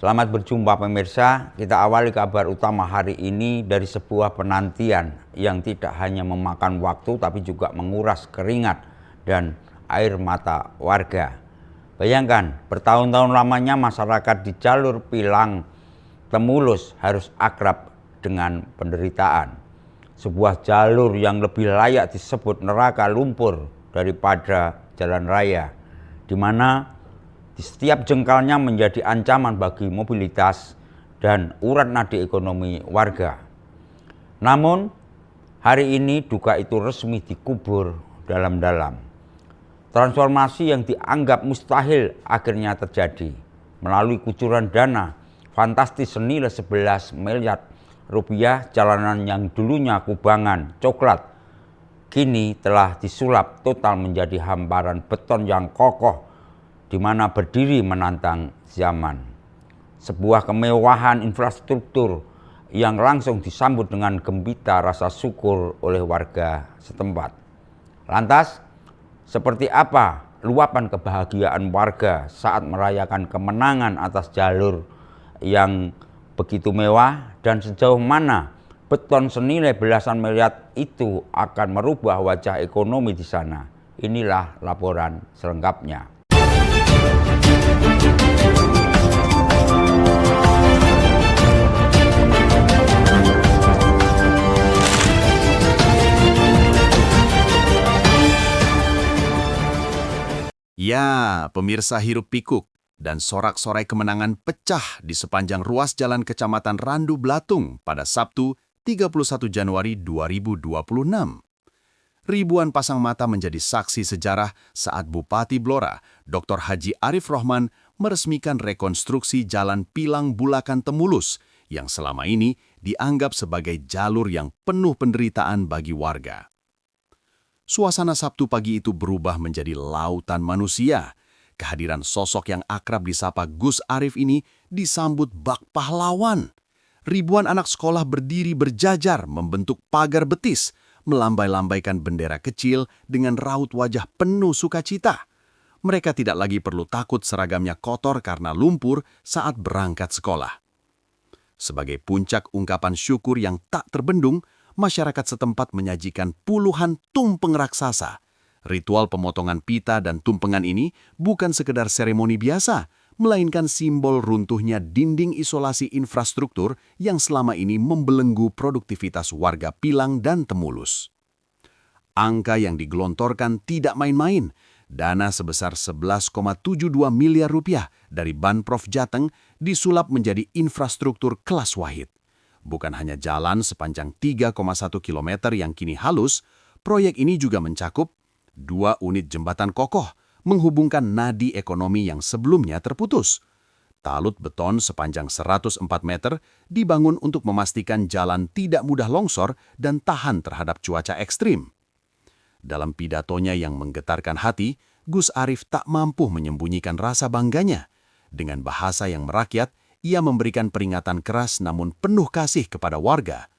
Selamat berjumpa pemirsa, kita awali kabar utama hari ini dari sebuah penantian yang tidak hanya memakan waktu tapi juga menguras keringat dan air mata warga. Bayangkan, bertahun-tahun lamanya masyarakat di jalur Pilang Temulus harus akrab dengan penderitaan. Sebuah jalur yang lebih layak disebut neraka lumpur daripada jalan raya, di mana di setiap jengkalnya menjadi ancaman bagi mobilitas dan urat nadi ekonomi warga. Namun, hari ini duka itu resmi dikubur dalam-dalam. Transformasi yang dianggap mustahil akhirnya terjadi melalui kucuran dana fantastis senilai 11 miliar rupiah. Jalanan yang dulunya kubangan coklat kini telah disulap total menjadi hamparan beton yang kokoh di mana berdiri menantang zaman. Sebuah kemewahan infrastruktur yang langsung disambut dengan gembira rasa syukur oleh warga setempat. Lantas, seperti apa luapan kebahagiaan warga saat merayakan kemenangan atas jalur yang begitu mewah, dan sejauh mana beton senilai belasan miliar itu akan merubah wajah ekonomi di sana? Inilah laporan selengkapnya. Ya, pemirsa hiruk pikuk dan sorak-sorai kemenangan pecah di sepanjang ruas jalan Kecamatan Randu Blatung pada Sabtu 31 Januari 2026. Ribuan pasang mata menjadi saksi sejarah saat Bupati Blora, Dr. Haji Arif Rohman, meresmikan rekonstruksi Jalan Pilang Bulakan Temulus yang selama ini dianggap sebagai jalur yang penuh penderitaan bagi warga. Suasana Sabtu pagi itu berubah menjadi lautan manusia. Kehadiran sosok yang akrab disapa Gus Arif ini disambut bak pahlawan. Ribuan anak sekolah berdiri berjajar membentuk pagar betis, melambai-lambaikan bendera kecil dengan raut wajah penuh sukacita. Mereka tidak lagi perlu takut seragamnya kotor karena lumpur saat berangkat sekolah. Sebagai puncak ungkapan syukur yang tak terbendung, masyarakat setempat menyajikan puluhan tumpeng raksasa. Ritual pemotongan pita dan tumpengan ini bukan sekedar seremoni biasa, melainkan simbol runtuhnya dinding isolasi infrastruktur yang selama ini membelenggu produktivitas warga Pilang dan Temulus. Angka yang digelontorkan tidak main-main. Dana sebesar 11,72 miliar rupiah dari Banprov Jateng disulap menjadi infrastruktur kelas wahid. Bukan hanya jalan sepanjang 3,1 km yang kini halus, proyek ini juga mencakup 2 unit jembatan kokoh menghubungkan nadi ekonomi yang sebelumnya terputus. Talut beton sepanjang 104 meter dibangun untuk memastikan jalan tidak mudah longsor dan tahan terhadap cuaca ekstrim. Dalam pidatonya yang menggetarkan hati, Gus Arif tak mampu menyembunyikan rasa bangganya. Dengan bahasa yang merakyat, ia memberikan peringatan keras namun penuh kasih kepada warga.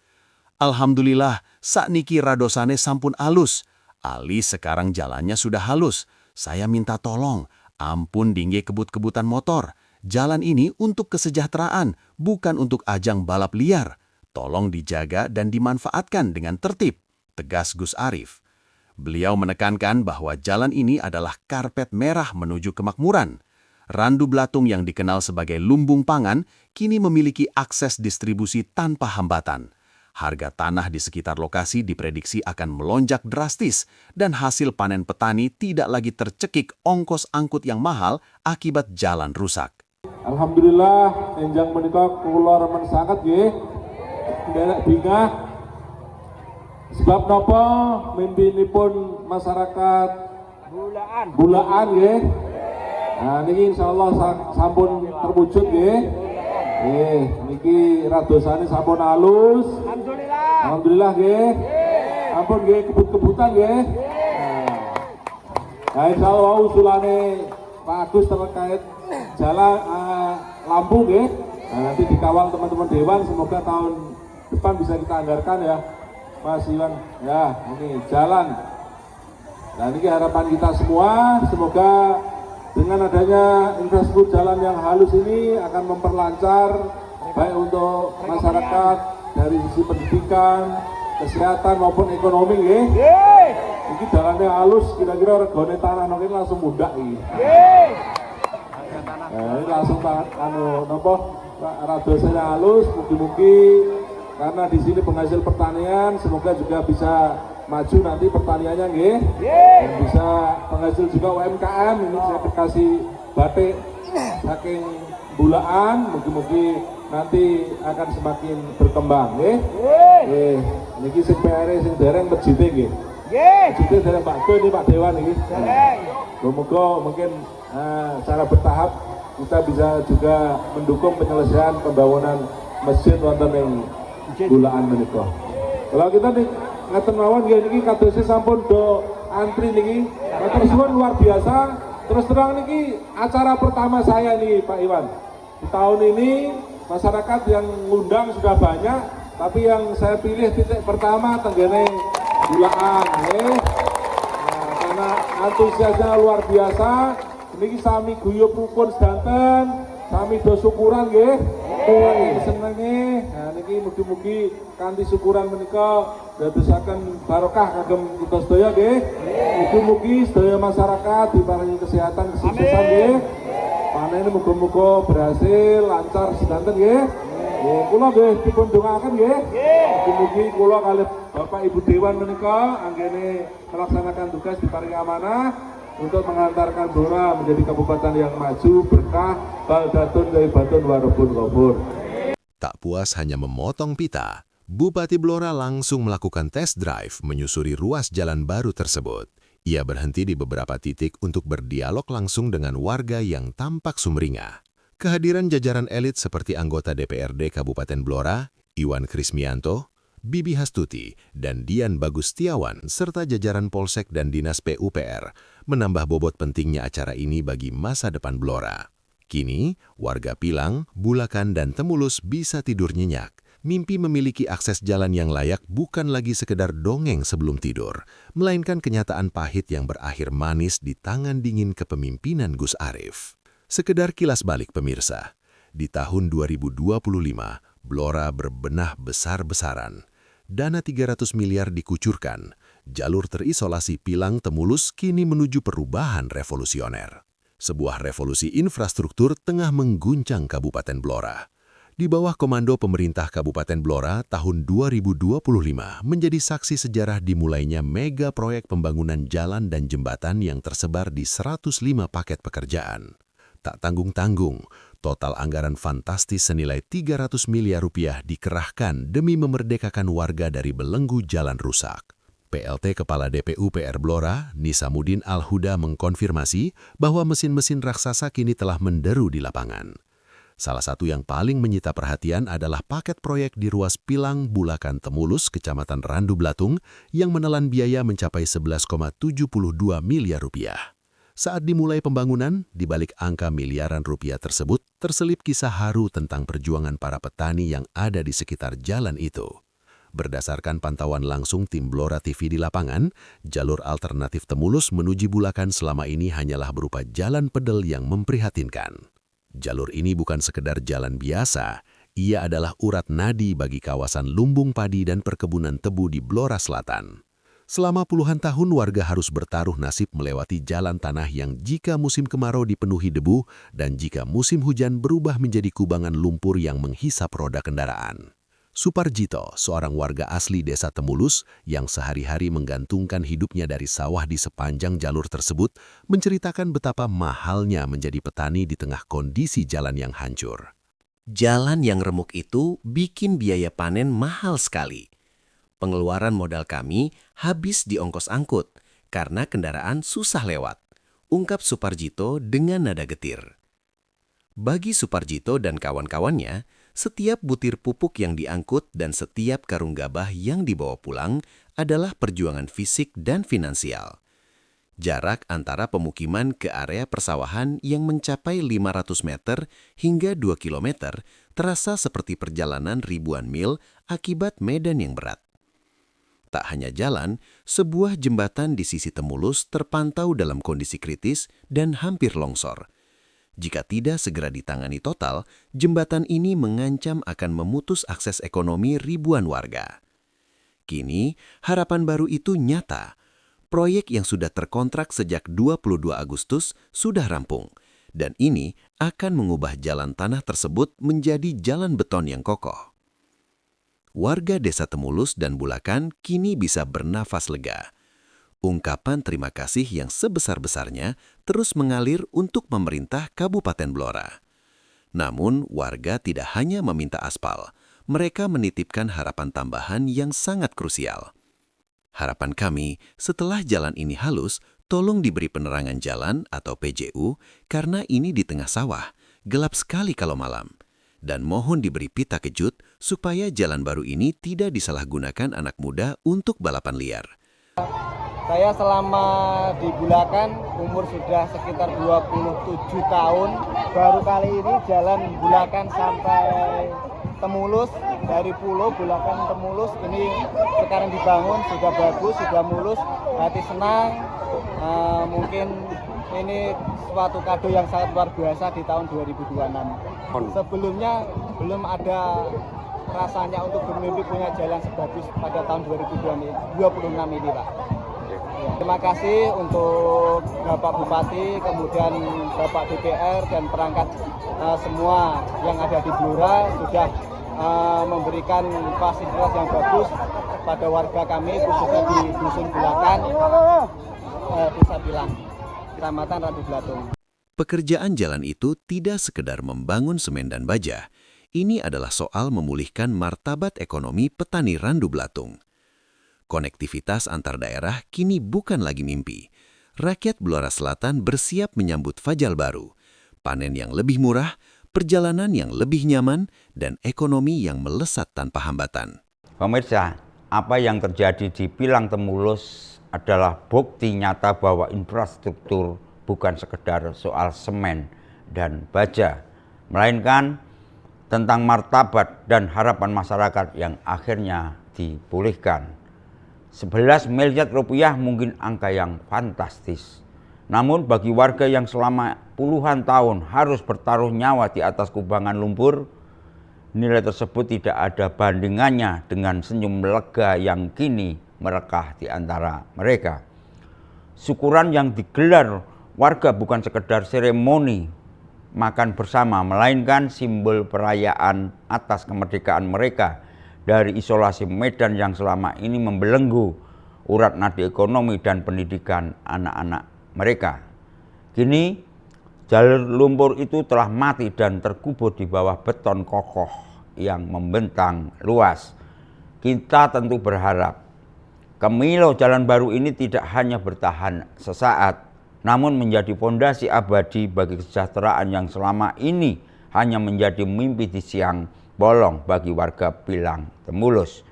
Alhamdulillah, sakniki radosane sampun alus. Ali sekarang jalannya sudah halus. Saya minta tolong, ampun dingge kebut-kebutan motor. Jalan ini untuk kesejahteraan, bukan untuk ajang balap liar. Tolong dijaga dan dimanfaatkan dengan tertib, tegas Gus Arif. Beliau menekankan bahwa jalan ini adalah karpet merah menuju kemakmuran. Randu Blatung yang dikenal sebagai lumbung pangan kini memiliki akses distribusi tanpa hambatan. Harga tanah di sekitar lokasi diprediksi akan melonjak drastis dan hasil panen petani tidak lagi tercekik ongkos angkut yang mahal akibat jalan rusak. Alhamdulillah, enjang menika kula remen sangat nggih. Nderek bingah. Sebab napa mimpinipun masyarakat Bulaan nggih. Nah niki insyaallah sampun terwujud nggih. Niki radosane sampun halus. Alhamdulillah nggih. Ampun nggih kebut-kebutan nggih. Nah insyaallah usulane Pak Agus terkait jalan lampu nggih. Nah, nanti dikawal teman-teman dewan, semoga tahun depan bisa kita anggarkan ya Mas Iwan. Ya, ini jalan. Nah ini harapan kita semua, semoga dengan adanya infrastruktur jalan yang halus ini akan memperlancar baik untuk masyarakat dari sisi pendidikan, kesehatan maupun ekonomi ya. Ini jalannya halus, kira-kira regane tanah ini langsung mudah ini. Nah, ini langsung radosnya halus, mugi-mugi karena di sini penghasil pertanian, semoga juga bisa maju nanti pertaniannya nggih. Dan bisa penghasil juga UMKM, ini saya kasih batik saking Bulaan, mugi-mugi nanti akan semakin berkembang nggih. Nggih, niki sing PR sing dereng mejite nggih. Mejite dereng Pak Do ini Pak Dewan iki. Semoga mungkin secara bertahap kita bisa juga mendukung penyelesaian pembangunan masjid wonten ing Bulaan menika. Kalau kita nih ngaten mawon nggih niki kadosé sampun do antri niki. Matur suwun luar biasa. Terus terang niki acara pertama saya nih Pak Iwan. Di tahun ini masyarakat yang ngundang sudah banyak, tapi yang saya pilih titik pertama tenggene Bulaan nggih. Nah, karena antusiasnya luar biasa. Niki sami guyub rukun sedanten, sami do syukuran nggih. Senenge. Nah niki mugi-mugi kanthi syukuran menika dadosaken barokah kagem kita sedaya nggih. Mugi-mugi sedaya masyarakat diparingi kesehatan kesuksesan nggih. Panen muga-muga berhasil lancar sedanten nggih. Nggih, kula nggih dipun dongaaken nggih. Mugi-mugi kula kalih Bapak Ibu Dewan menika anggene melaksanakan tugas diparingi amanah untuk mengantarkan Blora menjadi kabupaten yang maju, berkah, baldatun ghaibatun warabun ghafur. Tak puas hanya memotong pita, Bupati Blora langsung melakukan test drive menyusuri ruas jalan baru tersebut. Ia berhenti di beberapa titik untuk berdialog langsung dengan warga yang tampak sumringah. Kehadiran jajaran elit seperti anggota DPRD Kabupaten Blora, Iwan Krismianto, Bibi Hastuti, dan Dian Bagustiawan, serta jajaran Polsek dan Dinas PUPR, menambah bobot pentingnya acara ini bagi masa depan Blora. Kini, warga Pilang, Bulakan, dan Temulus bisa tidur nyenyak. Mimpi memiliki akses jalan yang layak bukan lagi sekedar dongeng sebelum tidur, melainkan kenyataan pahit yang berakhir manis di tangan dingin kepemimpinan Gus Arif. Sekedar kilas balik pemirsa, di tahun 2025, Blora berbenah besar-besaran. Dana 300 miliar dikucurkan, jalur terisolasi Pilang Temulus kini menuju perubahan revolusioner. Sebuah revolusi infrastruktur tengah mengguncang Kabupaten Blora. Di bawah komando pemerintah Kabupaten Blora, tahun 2025 menjadi saksi sejarah dimulainya mega proyek pembangunan jalan dan jembatan yang tersebar di 105 paket pekerjaan. Tak tanggung-tanggung, total anggaran fantastis senilai 300 miliar rupiah dikerahkan demi memerdekakan warga dari belenggu jalan rusak. PLT Kepala DPUPR Blora, Nisamuddin Al-Huda mengkonfirmasi bahwa mesin-mesin raksasa kini telah menderu di lapangan. Salah satu yang paling menyita perhatian adalah paket proyek di ruas Pilang Bulakan Temulus, Kecamatan Randu Blatung, yang menelan biaya mencapai 11,72 miliar rupiah. Saat dimulai pembangunan, di balik angka miliaran rupiah tersebut, terselip kisah haru tentang perjuangan para petani yang ada di sekitar jalan itu. Berdasarkan pantauan langsung tim Blora TV di lapangan, jalur alternatif Temulus menuju Bulakan selama ini hanyalah berupa jalan pedal yang memprihatinkan. Jalur ini bukan sekedar jalan biasa, ia adalah urat nadi bagi kawasan lumbung padi dan perkebunan tebu di Blora Selatan. Selama puluhan tahun warga harus bertaruh nasib melewati jalan tanah yang jika musim kemarau dipenuhi debu dan jika musim hujan berubah menjadi kubangan lumpur yang menghisap roda kendaraan. Suparjito, seorang warga asli desa Temulus yang sehari-hari menggantungkan hidupnya dari sawah di sepanjang jalur tersebut, menceritakan betapa mahalnya menjadi petani di tengah kondisi jalan yang hancur. Jalan yang remuk itu bikin biaya panen mahal sekali. Pengeluaran modal kami habis di ongkos angkut karena kendaraan susah lewat, ungkap Suparjito dengan nada getir. Bagi Suparjito dan kawan-kawannya, setiap butir pupuk yang diangkut dan setiap karung gabah yang dibawa pulang adalah perjuangan fisik dan finansial. Jarak antara pemukiman ke area persawahan yang mencapai 500 meter hingga 2 kilometer terasa seperti perjalanan ribuan mil akibat medan yang berat. Tak hanya jalan, sebuah jembatan di sisi Temulus terpantau dalam kondisi kritis dan hampir longsor. Jika tidak segera ditangani total, jembatan ini mengancam akan memutus akses ekonomi ribuan warga. Kini, harapan baru itu nyata. Proyek yang sudah terkontrak sejak 22 Agustus sudah rampung, dan ini akan mengubah jalan tanah tersebut menjadi jalan beton yang kokoh. Warga Desa Temulus dan Bulakan kini bisa bernafas lega. Ungkapan terima kasih yang sebesar-besarnya terus mengalir untuk pemerintah Kabupaten Blora. Namun, warga tidak hanya meminta aspal, mereka menitipkan harapan tambahan yang sangat krusial. Harapan kami, setelah jalan ini halus, tolong diberi penerangan jalan atau PJU karena ini di tengah sawah, gelap sekali kalau malam. Dan mohon diberi pita kejut supaya jalan baru ini tidak disalahgunakan anak muda untuk balapan liar. Saya selama di Bulakan umur sudah sekitar 27 tahun. Baru kali ini jalan Bulakan sampai Temulus, dari Pulau Bulakan Temulus ini sekarang dibangun, sudah bagus, sudah mulus, hati senang. Mungkin ini suatu kado yang sangat luar biasa di tahun 2026. Sebelumnya belum ada rasanya untuk bermimpi punya jalan sebagus pada tahun 2026 ini, Pak. Terima kasih untuk Bapak Bupati, kemudian Bapak DPR dan perangkat semua yang ada di Blora sudah memberikan fasilitas yang bagus pada warga kami, khususnya di Dusun Bulakan, Desa Pilang, Kecamatan Randu Blatung. Pekerjaan jalan itu tidak sekedar membangun semen dan baja. Ini adalah soal memulihkan martabat ekonomi petani Randu Blatung. Konektivitas antar daerah kini bukan lagi mimpi. Rakyat Blora Selatan bersiap menyambut fajar baru, panen yang lebih murah, perjalanan yang lebih nyaman, dan ekonomi yang melesat tanpa hambatan. Pemirsa, apa yang terjadi di Pilang Temulus adalah bukti nyata bahwa infrastruktur bukan sekedar soal semen dan baja, melainkan tentang martabat dan harapan masyarakat yang akhirnya dipulihkan. 11 miliar rupiah mungkin angka yang fantastis. Namun bagi warga yang selama puluhan tahun harus bertaruh nyawa di atas kubangan lumpur, nilai tersebut tidak ada bandingannya dengan senyum lega yang kini merekah di antara mereka. Syukuran yang digelar warga bukan sekedar seremoni makan bersama, melainkan simbol perayaan atas kemerdekaan mereka dari isolasi medan yang selama ini membelenggu urat nadi ekonomi dan pendidikan anak-anak mereka. Kini jalur lumpur itu telah mati dan terkubur di bawah beton kokoh yang membentang luas. Kita tentu berharap Kemilau jalan baru ini tidak hanya bertahan sesaat, namun menjadi fondasi abadi bagi kesejahteraan yang selama ini hanya menjadi mimpi di siang bolong bagi warga Pilang Temulus.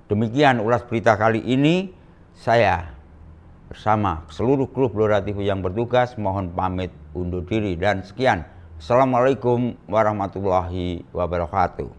Demikian ulas berita kali ini. Saya bersama seluruh kru Blora TV yang bertugas mohon pamit undur diri dan sekian. Assalamualaikum warahmatullahi wabarakatuh.